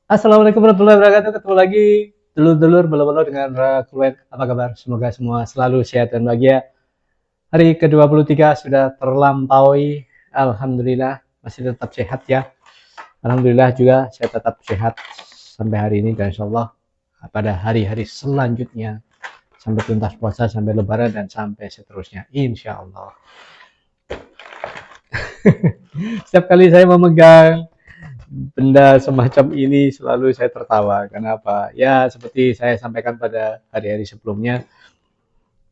Assalamualaikum warahmatullahi wabarakatuh. Ketemu lagi dulur-dulur belo-belo dengan Rakuet. Apa kabar? Semoga semua selalu sehat dan bahagia. Hari ke-23 sudah terlampaui. Alhamdulillah masih tetap sehat ya. Alhamdulillah juga saya tetap sehat sampai hari ini dan insyaallah pada hari-hari selanjutnya sampai tuntas puasa, sampai lebaran dan sampai seterusnya. Insyaallah. Setiap kali saya memegang benda semacam ini selalu saya tertawa. Kenapa? Ya seperti saya sampaikan pada hari-hari sebelumnya,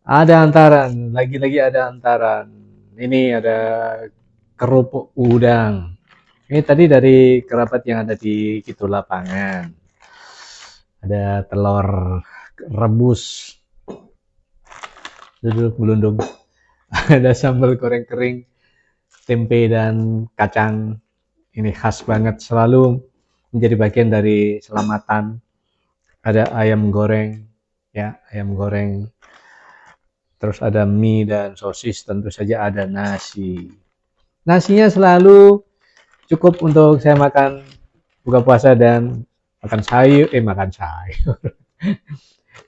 ada antaran, lagi-lagi ada antaran. Ini ada kerupuk udang. Ini tadi dari kerabat yang ada di Kidul Lapangan. Ada telur rebus, duduk belundung. Ada sambal goreng kering, tempe dan kacang. Ini khas banget, selalu menjadi bagian dari selamatan. Ada ayam goreng, ya ayam goreng. Terus ada mie dan sosis, tentu saja ada nasi. Nasinya selalu cukup untuk saya makan buka puasa dan makan sayur.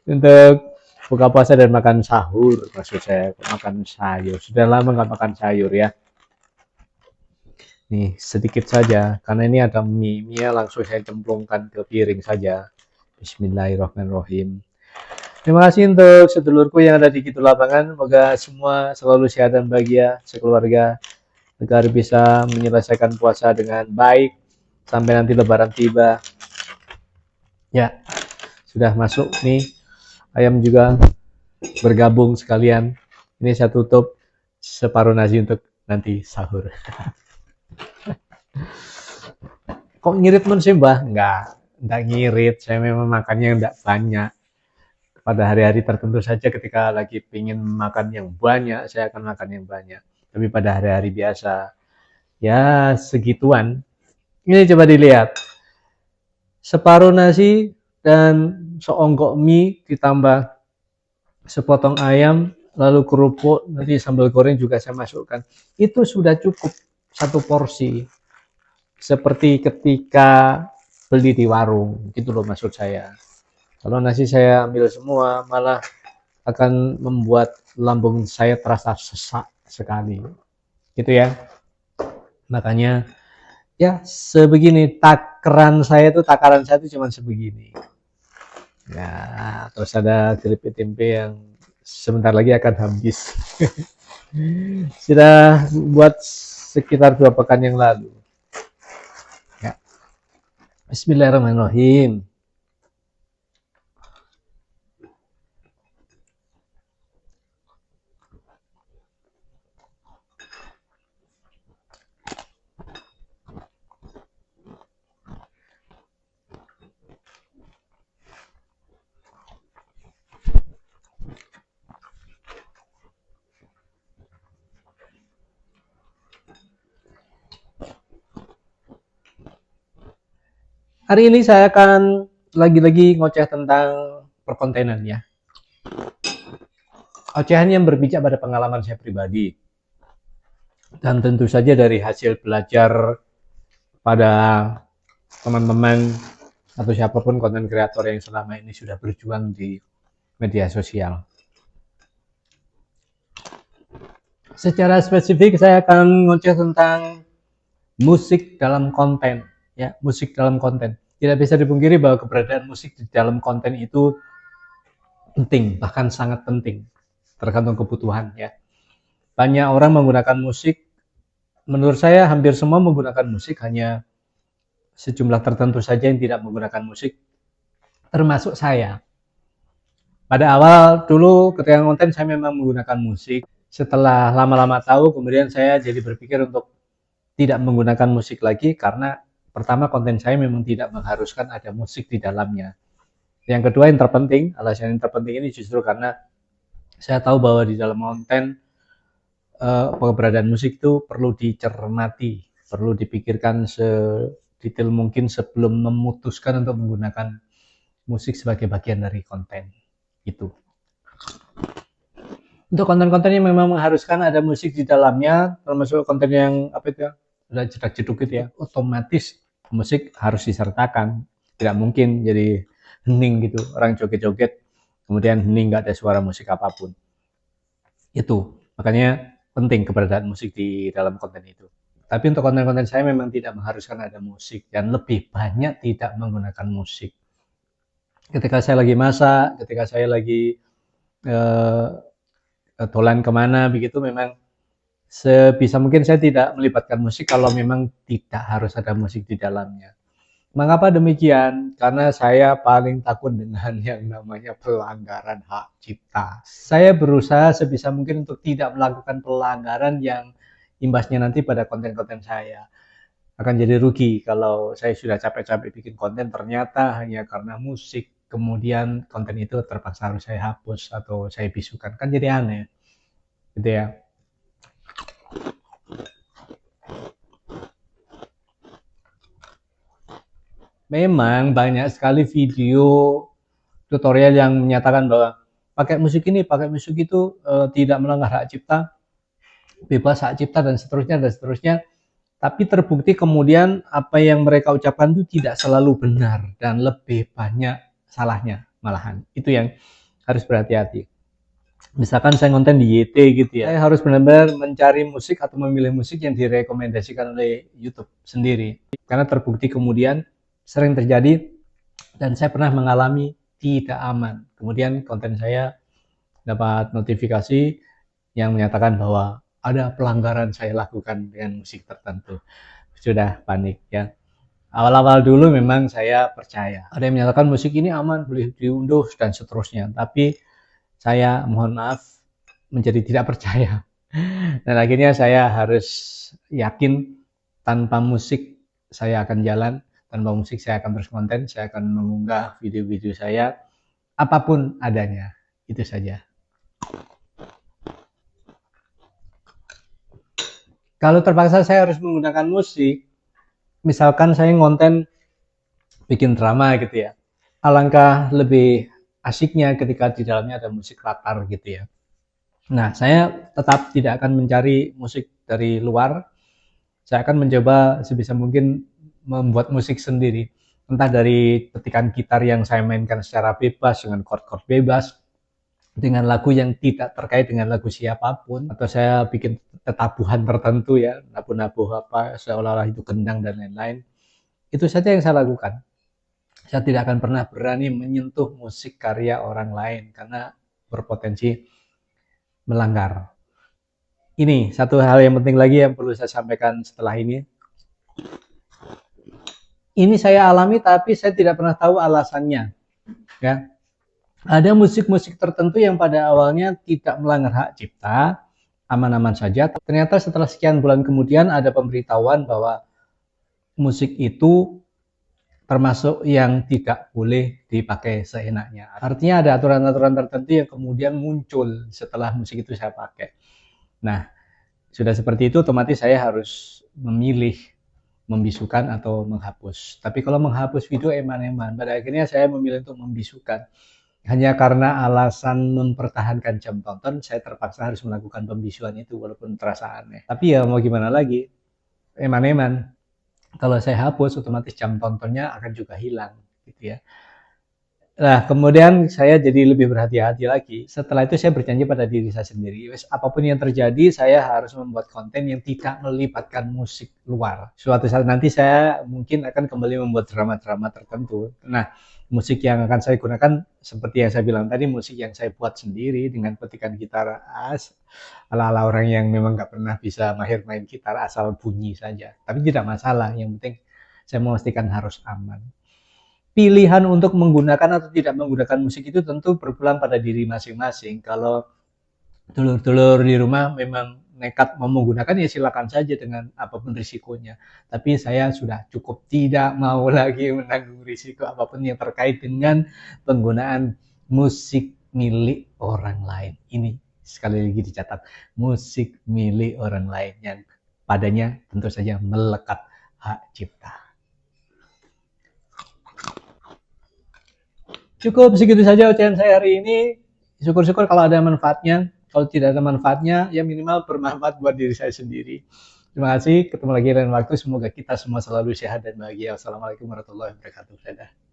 Untuk buka puasa dan makan sahur, maksud saya makan sayur. Sudah lama nggak makan sayur ya. Nih sedikit saja, karena ini ada mie langsung saya cemplungkan ke piring saja. Bismillahirrahmanirrahim. Terima kasih untuk sedulurku yang ada di Kidul Lapangan. Semoga semua selalu sehat dan bahagia sekeluarga agar bisa menyelesaikan puasa dengan baik sampai nanti lebaran tiba. Ya, sudah masuk nih. Ayam juga bergabung sekalian. Ini saya tutup separuh nasi untuk nanti sahur. Kok ngirit men sih, Mbah? Enggak ngirit. Saya memang makannya enggak banyak. Pada hari-hari tertentu saja ketika lagi pingin makan yang banyak, saya akan makan yang banyak. Tapi pada hari-hari biasa, ya segituan. Ini coba dilihat. Separuh nasi dan seonggok mie ditambah sepotong ayam, lalu kerupuk, nanti sambal goreng juga saya masukkan. Itu sudah cukup satu porsi. Seperti ketika beli di warung, gitu loh maksud saya. Kalau nasi saya ambil semua, malah akan membuat lambung saya terasa sesak sekali. Gitu ya. Makanya ya sebegini takaran saya itu cuma sebegini. Ya, terus ada keripik tempe yang sebentar lagi akan habis. Sudah buat sekitar 2 pekan yang lalu. Ya. Bismillahirrahmanirrahim. Hari ini saya akan lagi-lagi ngoceh tentang perkontenan ya. Ocehan yang berbicara pada pengalaman saya pribadi. Dan tentu saja dari hasil belajar pada teman-teman atau siapapun konten kreator yang selama ini sudah berjuang di media sosial. Secara spesifik saya akan ngoceh tentang musik dalam konten, ya, musik dalam konten. Tidak bisa dipungkiri bahwa keberadaan musik di dalam konten itu penting, bahkan sangat penting, tergantung kebutuhan ya. Banyak orang menggunakan musik, menurut saya hampir semua menggunakan musik, hanya sejumlah tertentu saja yang tidak menggunakan musik, termasuk saya. Pada awal dulu ketika konten saya memang menggunakan musik. Setelah lama-lama tahu, kemudian saya jadi berpikir untuk tidak menggunakan musik lagi karena pertama konten saya memang tidak mengharuskan ada musik di dalamnya. Yang kedua yang terpenting, alasan yang terpenting ini justru karena saya tahu bahwa di dalam konten keberadaan musik itu perlu dicermati, perlu dipikirkan sedetail mungkin sebelum memutuskan untuk menggunakan musik sebagai bagian dari konten itu. Untuk konten-konten yang memang mengharuskan ada musik di dalamnya, termasuk konten yang apa itu ya, ada jedak-jeduk gitu ya, otomatis musik harus disertakan. Tidak mungkin jadi hening gitu, orang joget-joget kemudian hening, nggak ada suara musik apapun. Itu makanya penting keberadaan musik di dalam konten itu. Tapi untuk konten-konten saya memang tidak mengharuskan ada musik dan lebih banyak tidak menggunakan musik. Ketika saya lagi masak, ketika saya lagi eh, dolan kemana begitu, memang sebisa mungkin saya tidak melibatkan musik kalau memang tidak harus ada musik di dalamnya. Mengapa demikian? Karena saya paling takut dengan yang namanya pelanggaran hak cipta. Saya berusaha sebisa mungkin untuk tidak melakukan pelanggaran yang imbasnya nanti pada konten-konten saya. Akan jadi rugi kalau saya sudah capek-capek bikin konten, ternyata hanya karena musik, kemudian konten itu terpaksa harus saya hapus atau saya bisukan. Kan jadi aneh, gitu ya. Memang banyak sekali video tutorial yang menyatakan bahwa pakai musik ini, pakai musik itu tidak melanggar hak cipta, bebas hak cipta dan seterusnya dan seterusnya. Tapi terbukti kemudian apa yang mereka ucapkan itu tidak selalu benar dan lebih banyak salahnya malahan. Itu yang harus berhati-hati. Misalkan saya ngonten di YT gitu ya, saya harus benar-benar mencari musik atau memilih musik yang direkomendasikan oleh YouTube sendiri. Karena terbukti kemudian sering terjadi dan saya pernah mengalami tidak aman. Kemudian konten saya dapat notifikasi yang menyatakan bahwa ada pelanggaran saya lakukan dengan musik tertentu. Sudah panik ya. Awal-awal dulu memang saya percaya. Ada yang menyatakan musik ini aman, boleh diunduh dan seterusnya. Tapi saya mohon maaf menjadi tidak percaya. Dan akhirnya saya harus yakin tanpa musik saya akan jalan, tanpa musik saya akan terus konten, saya akan mengunggah video-video saya apapun adanya. Itu saja. Kalau terpaksa saya harus menggunakan musik, misalkan saya ngonten bikin drama gitu ya, alangkah lebih asiknya ketika di dalamnya ada musik latar gitu ya. Nah, saya tetap tidak akan mencari musik dari luar, saya akan mencoba sebisa mungkin membuat musik sendiri, entah dari petikan gitar yang saya mainkan secara bebas dengan chord-chord bebas, dengan lagu yang tidak terkait dengan lagu siapapun, atau saya bikin tetabuhan tertentu ya, nabuh-nabuh apa seolah-olah itu gendang dan lain-lain. Itu saja yang saya lakukan. Saya tidak akan pernah berani menyentuh musik karya orang lain karena berpotensi melanggar. Ini satu hal yang penting lagi yang perlu saya sampaikan setelah ini. Ini saya alami tapi saya tidak pernah tahu alasannya. Ya, ada musik-musik tertentu yang pada awalnya tidak melanggar hak cipta, aman-aman saja. Ternyata setelah sekian bulan kemudian ada pemberitahuan bahwa musik itu termasuk yang tidak boleh dipakai seenaknya. Artinya ada aturan-aturan tertentu yang kemudian muncul setelah musik itu saya pakai. Nah, sudah seperti itu otomatis saya harus memilih membisukan atau menghapus. Tapi kalau menghapus video eman-eman, pada akhirnya saya memilih untuk membisukan. Hanya karena alasan mempertahankan jam tonton, saya terpaksa harus melakukan pembisuan itu walaupun terasa aneh. Tapi ya mau gimana lagi, eman-eman. Kalau saya hapus, otomatis jam tontonnya akan juga hilang, gitu ya. Nah, kemudian saya jadi lebih berhati-hati lagi. Setelah itu saya berjanji pada diri saya sendiri, apapun yang terjadi, saya harus membuat konten yang tidak melibatkan musik luar. Suatu saat nanti saya mungkin akan kembali membuat drama-drama tertentu. Nah, musik yang akan saya gunakan seperti yang saya bilang tadi, musik yang saya buat sendiri dengan petikan gitar ala-ala orang yang memang nggak pernah bisa mahir main gitar, asal bunyi saja. Tapi tidak masalah, yang penting saya memastikan harus aman. Pilihan untuk menggunakan atau tidak menggunakan musik itu tentu berpulang pada diri masing-masing. Kalau dulur-dulur di rumah memang nekat mau menggunakan, ya silakan saja dengan apapun risikonya. Tapi saya sudah cukup tidak mau lagi menanggung risiko apapun yang terkait dengan penggunaan musik milik orang lain. Ini sekali lagi dicatat, musik milik orang lain yang padanya tentu saja melekat hak cipta. Cukup segitu saja ucapan saya hari ini. Syukur-syukur kalau ada manfaatnya. Kalau tidak ada manfaatnya, ya minimal bermanfaat buat diri saya sendiri. Terima kasih. Ketemu lagi lain waktu. Semoga kita semua selalu sehat dan bahagia. Wassalamualaikum warahmatullahi wabarakatuh. Dadah.